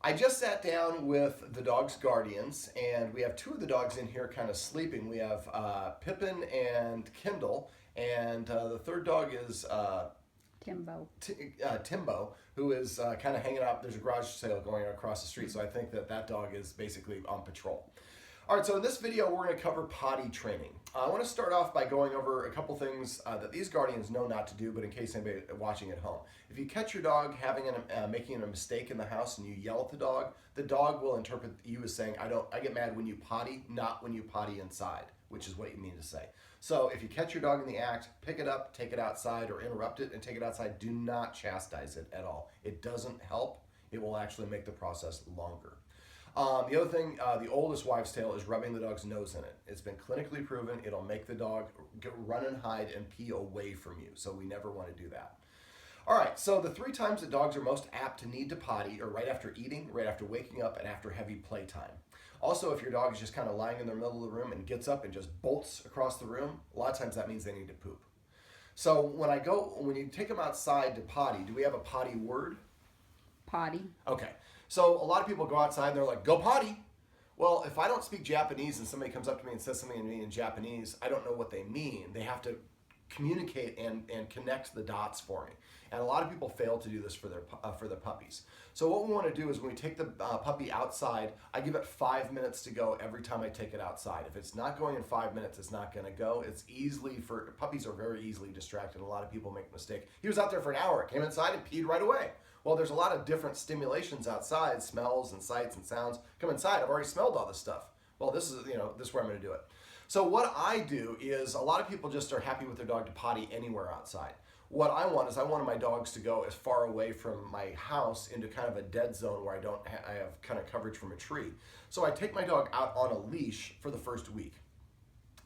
I just sat down with the dog's guardians, and we have two of the dogs in here kind of sleeping. We have Pippin and Kindle, and the third dog is Timbo. Timbo, who is kind of hanging out. There's a garage sale going across the street, so I think that dog is basically on patrol. All right, so in this video, we're going to cover potty training. I want to start off by going over a couple things that these guardians know not to do, but in case anybody watching at home. If you catch your dog making a mistake in the house and you yell at the dog will interpret you as saying, I get mad when you potty, not when you potty inside, which is what you mean to say. So if you catch your dog in the act, pick it up, take it outside, or interrupt it and take it outside. Do not chastise it at all. It doesn't help. It will actually make the process longer. The other thing, the oldest wives' tale is rubbing the dog's nose in it. It's been clinically proven it'll make the dog run and hide and pee away from you, so we never want to do that. All right, so the 3 times that dogs are most apt to need to potty are right after eating, right after waking up, and after heavy playtime. Also, if your dog is just kind of lying in the middle of the room and gets up and just bolts across the room, a lot of times that means they need to poop. So when you take them outside to potty, do we have a potty word? Potty. Okay. So a lot of people go outside and they're like, go potty. Well, if I don't speak Japanese and somebody comes up to me and says something to me in Japanese, I don't know what they mean. They have to communicate and connect the dots for me. And a lot of people fail to do this for their puppies. So what we want to do is when we take the puppy outside, I give it 5 minutes to go every time I take it outside. If it's not going in 5 minutes, it's not going to go. Puppies are very easily distracted. A lot of people make a mistake. He was out there for an hour, came inside and peed right away. Well, there's a lot of different stimulations outside, smells and sights and sounds. Come inside, I've already smelled all this stuff. Well, this is where I'm going to do it. So what I do is a lot of people just are happy with their dog to potty anywhere outside. What I wanted my dogs to go as far away from my house into kind of a dead zone where I have kind of coverage from a tree. So I take my dog out on a leash for the first week.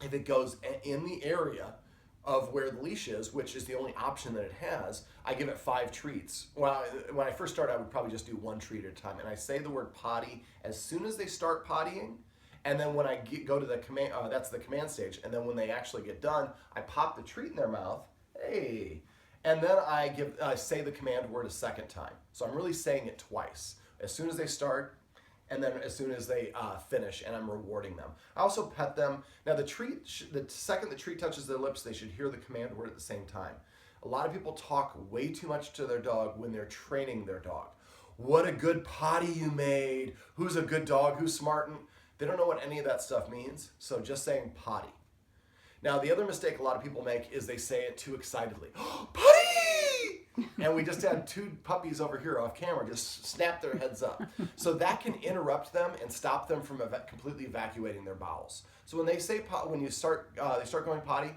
If it goes in the area of where the leash is, which is the only option that it has, I give it 5 treats. Well, when I first start, I would probably just do 1 treat at a time. And I say the word potty as soon as they start pottying. And then when I go to the command, that's the command stage. And then when they actually get done, I pop the treat in their mouth. Hey. And then I say the command word a second time. So I'm really saying it twice. As soon as they start, and then as soon as they finish, and I'm rewarding them. I also pet them. Now the second the treat touches their lips, they should hear the command word at the same time. A lot of people talk way too much to their dog when they're training their dog. What a good potty you made. Who's a good dog? Who's smart? And they don't know what any of that stuff means, so just saying potty. Now the other mistake a lot of people make is they say it too excitedly. Potty! And we just had 2 puppies over here off camera just snap their heads up. So that can interrupt them and stop them from completely evacuating their bowels. So when they say they start going potty,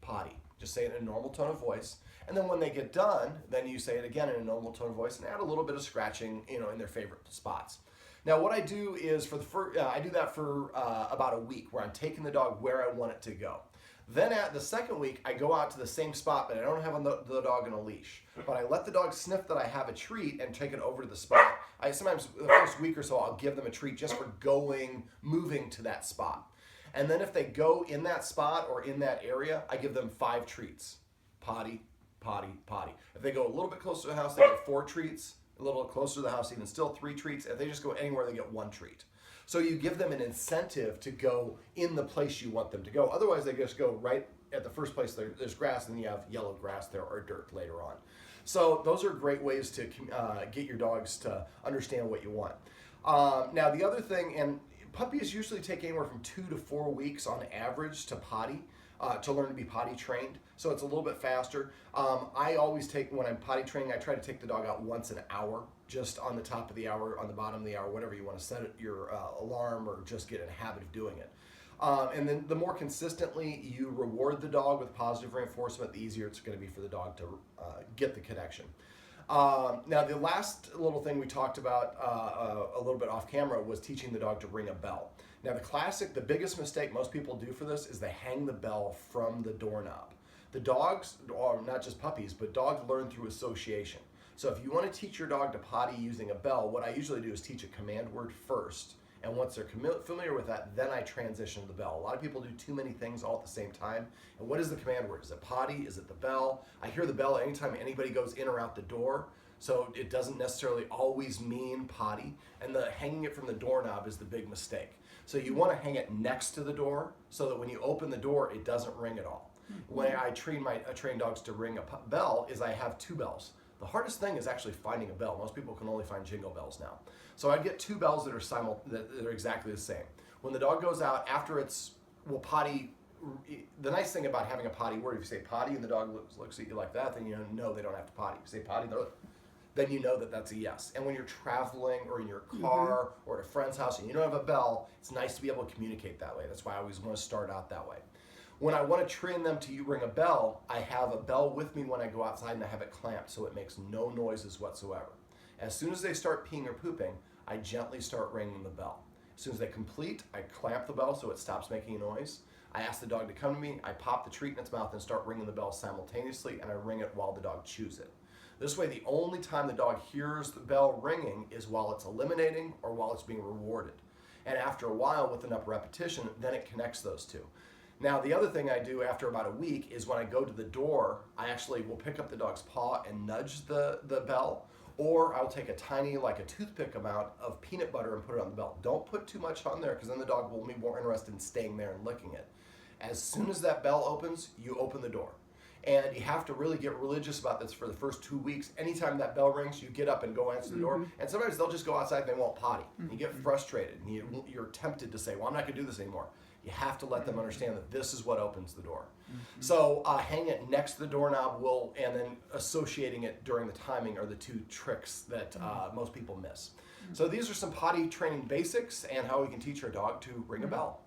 potty. Just say it in a normal tone of voice. And then when they get done, then you say it again in a normal tone of voice and add a little bit of scratching, in their favorite spots. Now what I do is I do that for about a week where I'm taking the dog where I want it to go. Then at the second week, I go out to the same spot, but I don't have the dog on a leash. But I let the dog sniff that I have a treat and take it over to the spot. Sometimes the first week or so, I'll give them a treat just for moving to that spot. And then if they go in that spot or in that area, I give them 5 treats. Potty, potty, potty. If they go a little bit closer to the house, they get 4 treats. A little closer to the house, even still 3 treats. If they just go anywhere, they get 1 treat. So you give them an incentive to go in the place you want them to go. Otherwise, they just go right at the first place. There's grass, and then you have yellow grass there or dirt later on. So those are great ways to get your dogs to understand what you want. Now, the other thing, and puppies usually take anywhere from 2 to 4 weeks on average to potty. To learn to be potty trained, so it's a little bit faster. I always when I'm potty training, I try to take the dog out once an hour, just on the top of the hour, on the bottom of the hour, whatever you want to set your alarm or just get in a habit of doing it. And then the more consistently you reward the dog with positive reinforcement, the easier it's going to be for the dog to get the connection. Now, the last little thing we talked about a little bit off camera was teaching the dog to ring a bell. Now, the biggest mistake most people do for this is they hang the bell from the doorknob. The dogs, or not just puppies, but dogs learn through association. So if you want to teach your dog to potty using a bell, what I usually do is teach a command word first. And once they're familiar with that, then I transition to the bell. A lot of people do too many things all at the same time. And what is the command word? Is it potty? Is it the bell? I hear the bell anytime anybody goes in or out the door. So it doesn't necessarily always mean potty, and the hanging it from the doorknob is the big mistake. So you want to hang it next to the door so that when you open the door, it doesn't ring at all. When I train dogs to ring a bell is I have 2 bells. The hardest thing is actually finding a bell. Most people can only find jingle bells now. So I'd get 2 bells that are exactly the same. When the dog goes out, after will potty, the nice thing about having a potty word, if you say potty and the dog looks at you like that, then you know they don't have to potty. If you say potty, then you know that that's a yes. And when you're traveling or in your car or at a friend's house and you don't have a bell, it's nice to be able to communicate that way. That's why I always want to start out that way. When I want to train them to ring a bell, I have a bell with me when I go outside and I have it clamped so it makes no noises whatsoever. As soon as they start peeing or pooping, I gently start ringing the bell. As soon as they complete, I clamp the bell so it stops making a noise. I ask the dog to come to me, I pop the treat in its mouth and start ringing the bell simultaneously, and I ring it while the dog chews it. This way, the only time the dog hears the bell ringing is while it's eliminating or while it's being rewarded. And after a while, with enough repetition, then it connects those two. Now, the other thing I do after about a week is when I go to the door, I actually will pick up the dog's paw and nudge the bell, or I'll take a tiny, like a toothpick amount of peanut butter and put it on the bell. Don't put too much on there because then the dog will be more interested in staying there and licking it. As soon as that bell opens, you open the door. And you have to really get religious about this for the first 2 weeks. Anytime that bell rings, you get up and go answer the door. And sometimes they'll just go outside and they won't potty. And you get frustrated and you're tempted to say, well, I'm not going to do this anymore. You have to let them understand that this is what opens the door. So hang it next to the doorknob and then associating it during the timing are the 2 tricks that most people miss. So these are some potty training basics and how we can teach our dog to ring a bell.